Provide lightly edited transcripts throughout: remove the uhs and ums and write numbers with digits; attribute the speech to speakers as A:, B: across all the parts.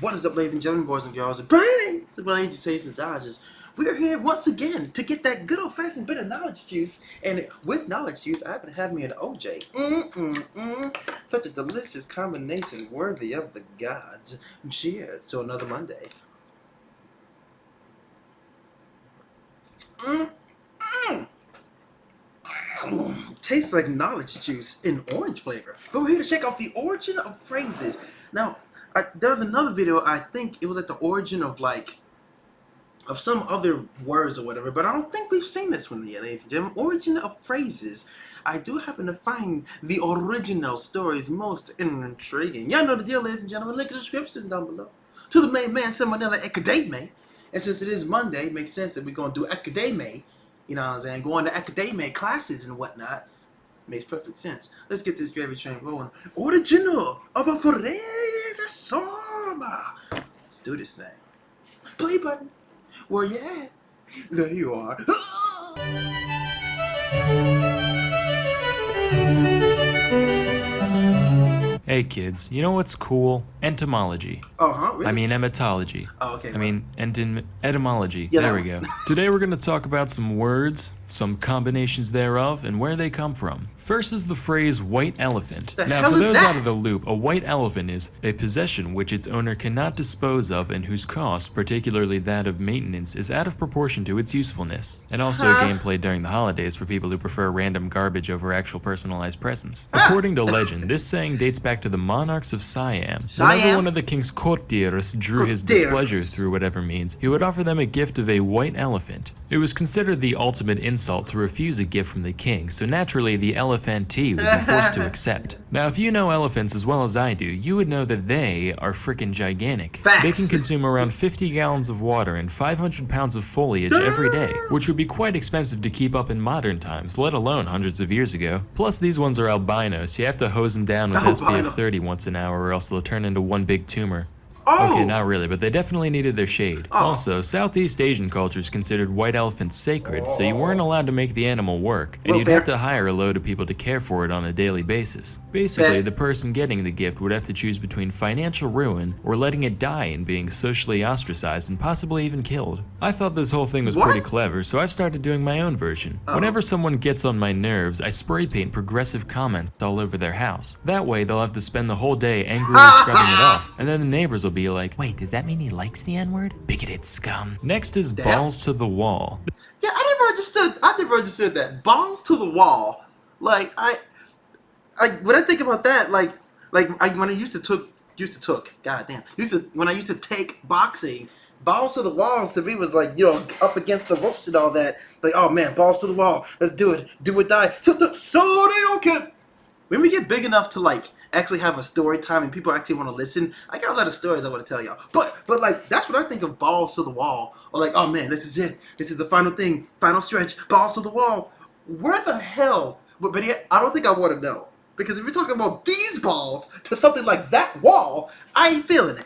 A: What is up, ladies and gentlemen, boys and girls, and brains of education sizes? We are here once again to get that good old-fashioned bit of knowledge juice, and with knowledge juice, I happen to have me an OJ. Such a delicious combination worthy of the gods. Cheers to another Monday. Tastes like knowledge juice in orange flavor. But we're here to check out the origin of phrases. Now, there was another video, I think it was like the origin of some other words or whatever, but I don't think we've seen this one yet, ladies and gentlemen. Origin of phrases. I do happen to find the original stories most intriguing. Y'all know the deal, ladies and gentlemen. Link in the description down below. To the main man, Nella Academy. And since it is Monday, it makes sense that we're going to do Academy. You know what I'm saying? Going to Academy classes and whatnot. Makes perfect sense. Let's get this gravy train rolling. Original of a phrase. Let's do this thing. Play button. Where you at? There you are.
B: Hey kids, you know what's cool? Entomology.
A: Really?
B: I mean emetology.
A: Oh, okay.
B: Etymology.
A: Yeah,
B: there we go. Today we're going to talk about some words, some combinations thereof, and where they come from. First is the phrase white elephant. Now for those out of the loop, a white elephant is a possession which its owner cannot dispose of and whose cost, particularly that of maintenance, is out of proportion to its usefulness. And also a game played during the holidays for people who prefer random garbage over actual personalized presents. According to legend, this saying dates back to the monarchs of Siam. Whenever one of the king's courtiers drew his displeasure through whatever means, he would offer them a gift of a white elephant. It was considered the ultimate insult to refuse a gift from the king, so naturally the elephantee would be forced to accept. Now if you know elephants as well as I do, you would know that they are frickin' gigantic.
A: Facts.
B: They can consume around 50 gallons of water and 500 pounds of foliage every day, which would be quite expensive to keep up in modern times, let alone hundreds of years ago. Plus these ones are albino, so you have to hose them down with SPF 30 once an hour or else they'll turn into one big tumor. Okay, not really, but they definitely needed their shade. Also, Southeast Asian cultures considered white elephants sacred, so you weren't allowed to make the animal work, and you'd have to hire a load of people to care for it on a daily basis. Basically, the person getting the gift would have to choose between financial ruin or letting it die and being socially ostracized and possibly even killed. I thought this whole thing was pretty clever, so I've started doing my own version. Whenever someone gets on my nerves, I spray paint progressive comments all over their house. That way, they'll have to spend the whole day angrily scrubbing it off, and then the neighbors will be like, wait, does that mean he likes the N-word? Bigoted scum. Next is balls to the wall.
A: Yeah, I never understood that. Balls to the wall. Like, when I think about that, when I used to take boxing, balls to the walls to me was like, you know, up against the ropes and all that. Like, oh man, balls to the wall. Let's do it. Do or die. So they okay. When we get big enough to actually have a story time and people actually want to listen, I got a lot of stories I want to tell y'all. But like, that's what I think of balls to the wall. Or like, oh man, this is it. This is the final thing, final stretch, balls to the wall. Where the hell? But yet, I don't think I want to know. Because if you're talking about these balls to something like that wall, I ain't feeling it.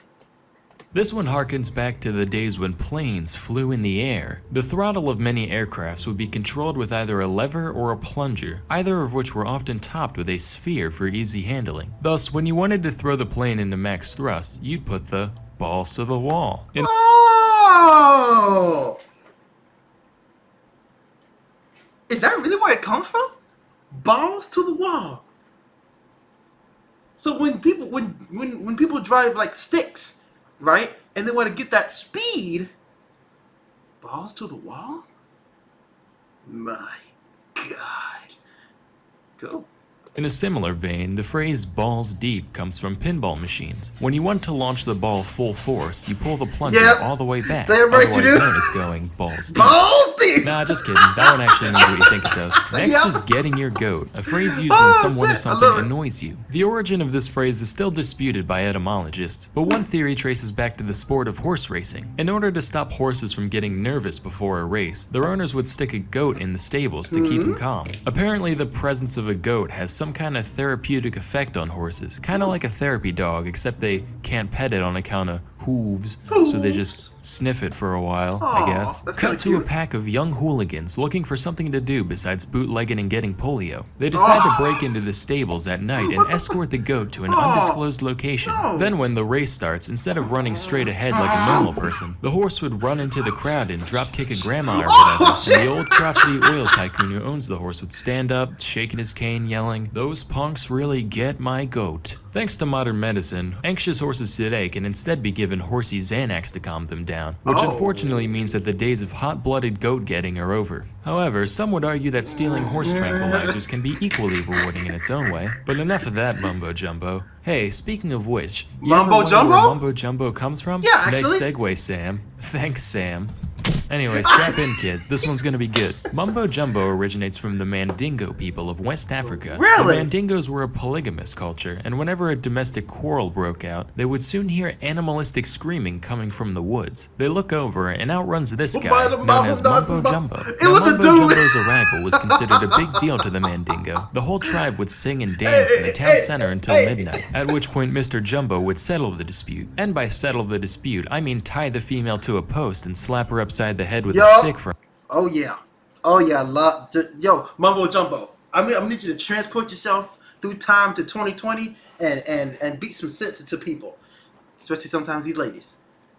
B: This one harkens back to the days when planes flew in the air. The throttle of many aircrafts would be controlled with either a lever or a plunger, either of which were often topped with a sphere for easy handling. Thus, when you wanted to throw the plane into max thrust, you'd put the balls to the wall.
A: Oh! Is that really where it comes from? Balls to the wall. So when people drive like sticks, right? And they want to get that speed. Balls to the wall? My God. Go.
B: In a similar vein, the phrase balls deep comes from pinball machines. When you want to launch the ball full force, you pull the plunger all the way back, otherwise known as going balls deep.
A: Balls deep!
B: Nah, just kidding. That one actually means what you think it does. Next is getting your goat, a phrase used when someone or something annoys you. The origin of this phrase is still disputed by etymologists, but one theory traces back to the sport of horse racing. In order to stop horses from getting nervous before a race, their owners would stick a goat in the stables to keep them calm. Apparently, the presence of a goat has some kind of therapeutic effect on horses, kind of like a therapy dog, except they can't pet it on account of hooves, so they just sniff it for a while,
A: Aw,
B: I guess.
A: that's
B: Cut
A: kinda
B: to a
A: cute.
B: pack of young hooligans looking for something to do besides bootlegging and getting polio. They decide to break into the stables at night and escort the goat to an undisclosed location.
A: No.
B: Then when the race starts, instead of running straight ahead like a normal person, the horse would run into the crowd and drop kick a grandma or whatever. And the old crotchety oil tycoon who owns the horse would stand up, shaking his cane, yelling, "Those punks really get my goat." Thanks to modern medicine, anxious horses today can instead be given horsey Xanax to calm them down, which unfortunately means that the days of hot-blooded goat getting are over. However, some would argue that stealing horse tranquilizers can be equally rewarding in its own way. But enough of that mumbo jumbo. Hey, speaking of which, you ever
A: Mumbo
B: wonder
A: jumbo?
B: where mumbo jumbo comes from?
A: Yeah, actually.
B: Nice segue, Sam. Thanks, Sam. Anyway, strap in, kids. This one's gonna be good. Mumbo jumbo originates from the Mandingo people of West Africa.
A: Really?
B: The Mandingos were a polygamous culture, and whenever a domestic quarrel broke out, they would soon hear animalistic screaming coming from the woods. They look over, and out runs this guy, known as Mumbo Jumbo.
A: It was a
B: Mumbo
A: dude.
B: Jumbo's arrival was considered a big deal to the Mandingo. The whole tribe would sing and dance in the town center until midnight, at which point Mr. Jumbo would settle the dispute. And by settle the dispute, I mean tie the female to a post and slap her upside the head with a stick from.
A: Oh yeah, yo, Mumbo Jumbo. I'm gonna need you to transport yourself through time to 2020 and beat some sense into people, especially sometimes these ladies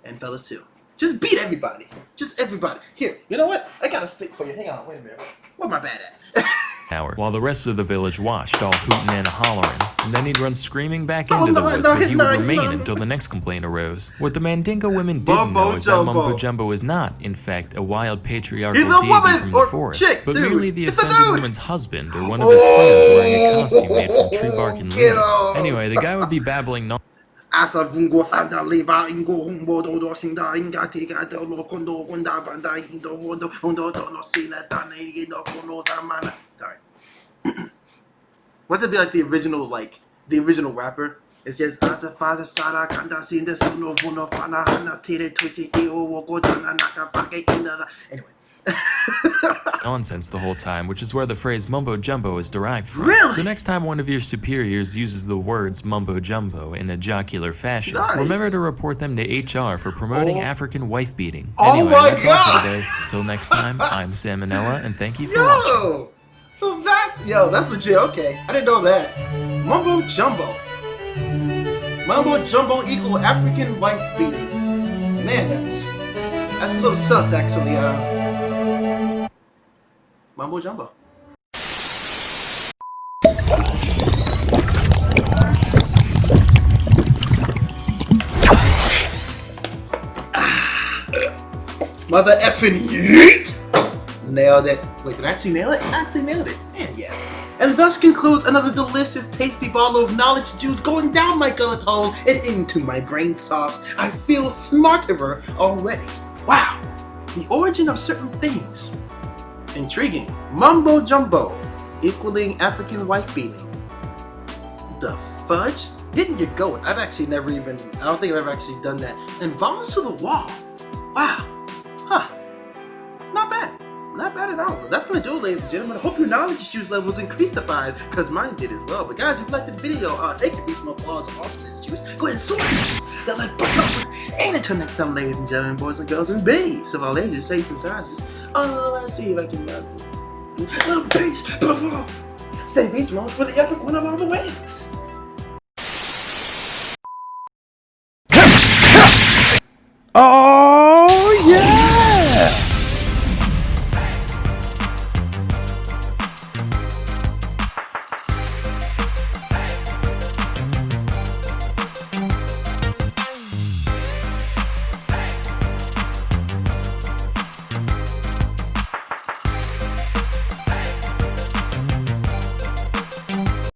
A: and fellas too. Just beat everybody, just everybody. Here, you know what? I got a stick for you. Hang on, wait a minute. Where my bat at?
B: Hour, while the rest of the village watched, all hooting and hollering. And then he'd run screaming back
A: Oh,
B: into the
A: no,
B: woods,
A: no,
B: where he
A: no,
B: would remain
A: no.
B: until the next complaint arose. What the Mandingo women didn't
A: Mumbo
B: know is that
A: Jumbo.
B: Mumbo Jumbo is not, in fact, a wild patriarchal
A: He's a
B: deity
A: woman
B: from the
A: or
B: forest,
A: chick,
B: but
A: dude.
B: merely the
A: It's a
B: offended
A: dude.
B: woman's husband or one of his friends wearing a costume made from tree bark and
A: Get
B: leaves.
A: off.
B: Anyway, the guy would be babbling
A: Hasta fungo sanda leva ingo humbo do sinda inga tiga do lo kondo konda banda indo hondo do no sina tane indo kono zamana. Sorry. What's it be like the original rapper? It's just hasta faza sara kanda sinda suno vuno fana hana tire twitty io woko dana naka pake inda. Anyway.
B: nonsense the whole time, which is where the phrase mumbo jumbo is derived from.
A: Really?
B: So next time one of your superiors uses the words mumbo jumbo in a jocular fashion,
A: Nice.
B: remember to report them to HR for promoting African wife beating.
A: Oh
B: Anyway,
A: my
B: that's all
A: God.
B: for today. Until next time, I'm Sam and Nella, and thank you for watching.
A: So that's legit. Okay, I didn't know that. Mumbo jumbo. Mumbo jumbo equal African wife beating. Man, that's a little sus actually. Mumbo jumbo. Mother effing yeet! Nailed it. Wait, did I actually nail it? I actually nailed it. Man, yeah. And thus concludes another delicious, tasty ball of knowledge juice going down my gullet hole and into my brain sauce. I feel smarter already. Wow. The origin of certain things. Intriguing. Mumbo jumbo, equaling African wife beating. The fudge? Getting your goat. I've actually never even, I don't think I've ever actually done that. And balls to the wall. Wow. Huh. Not bad. Not bad at all. That's gonna do it, ladies and gentlemen. I hope your knowledge juice levels increased to 5, because mine did as well. But guys, if you liked the video, take your beats from applause and awesomeness juice. Go ahead and smash that like button. And until next time, ladies and gentlemen, boys and girls, and babes of all ages, shapes, and sizes. Let's see if I can little bass perform. Stay beast mode for the epic one of all the ways. Oh!